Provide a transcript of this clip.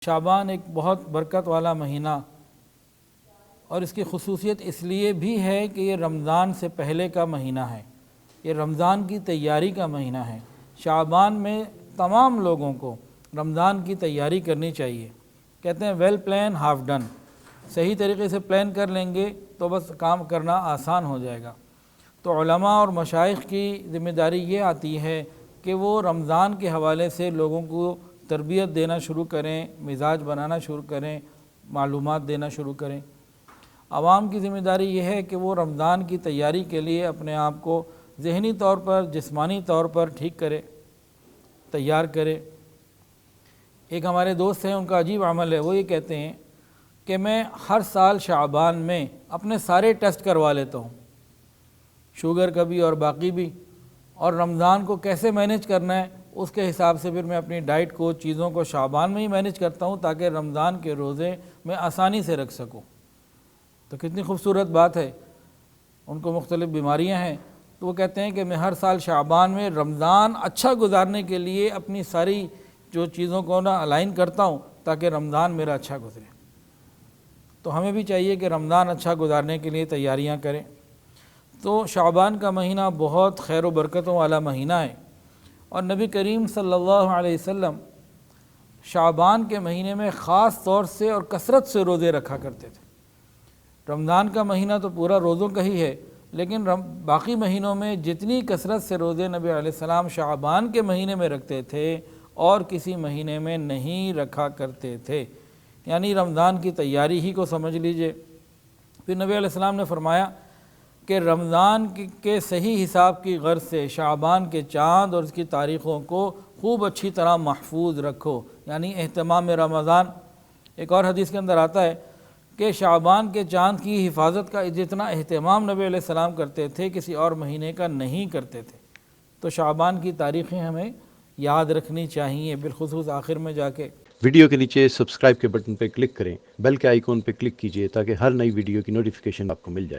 شعبان ایک بہت برکت والا مہینہ اور اس کی خصوصیت اس لیے بھی ہے کہ یہ رمضان سے پہلے کا مہینہ ہے، یہ رمضان کی تیاری کا مہینہ ہے۔ شعبان میں تمام لوگوں کو رمضان کی تیاری کرنی چاہیے۔ کہتے ہیں ویل پلان ہاف ڈن، صحیح طریقے سے پلان کر لیں گے تو بس کام کرنا آسان ہو جائے گا۔ تو علماء اور مشائخ کی ذمہ داری یہ آتی ہے کہ وہ رمضان کے حوالے سے لوگوں کو تربیت دینا شروع کریں، مزاج بنانا شروع کریں، معلومات دینا شروع کریں۔ عوام کی ذمہ داری یہ ہے کہ وہ رمضان کی تیاری کے لیے اپنے آپ کو ذہنی طور پر، جسمانی طور پر ٹھیک کرے، تیار کرے۔ ایک ہمارے دوست ہیں، ان کا عجیب عمل ہے، وہ یہ کہتے ہیں کہ میں ہر سال شعبان میں اپنے سارے ٹیسٹ کروا لیتا ہوں، شوگر کا بھی اور باقی بھی، اور رمضان کو کیسے مینیج کرنا ہے اس کے حساب سے پھر میں اپنی ڈائٹ کو، چیزوں کو شعبان میں ہی مینیج کرتا ہوں تاکہ رمضان کے روزے میں آسانی سے رکھ سکوں۔ تو کتنی خوبصورت بات ہے۔ ان کو مختلف بیماریاں ہیں تو وہ کہتے ہیں کہ میں ہر سال شعبان میں رمضان اچھا گزارنے کے لیے اپنی ساری جو چیزوں کو الائن کرتا ہوں تاکہ رمضان میرا اچھا گزرے۔ تو ہمیں بھی چاہیے کہ رمضان اچھا گزارنے کے لیے تیاریاں کریں۔ تو شعبان کا مہینہ بہت خیر و برکتوں والا مہینہ ہے، اور نبی کریم صلی اللہ علیہ وسلم شعبان کے مہینے میں خاص طور سے اور کثرت سے روزے رکھا کرتے تھے۔ رمضان کا مہینہ تو پورا روزوں کا ہی ہے، لیکن باقی مہینوں میں جتنی کثرت سے روزے نبی علیہ السلام شعبان کے مہینے میں رکھتے تھے اور کسی مہینے میں نہیں رکھا کرتے تھے، یعنی رمضان کی تیاری ہی کو سمجھ لیجئے۔ پھر نبی علیہ السلام نے فرمایا کہ رمضان کے صحیح حساب کی غرض سے شعبان کے چاند اور اس کی تاریخوں کو خوب اچھی طرح محفوظ رکھو، یعنی اہتمام رمضان۔ ایک اور حدیث کے اندر آتا ہے کہ شعبان کے چاند کی حفاظت کا جتنا اہتمام نبی علیہ السلام کرتے تھے کسی اور مہینے کا نہیں کرتے تھے۔ تو شعبان کی تاریخیں ہمیں یاد رکھنی چاہیے، بالخصوص آخر میں جا کے۔ ویڈیو کے نیچے سبسکرائب کے بٹن پہ کلک کریں، بیل کے آئیکن پہ کلک کیجئے تاکہ ہر نئی ویڈیو کی نوٹیفیکیشن آپ کو مل جائے۔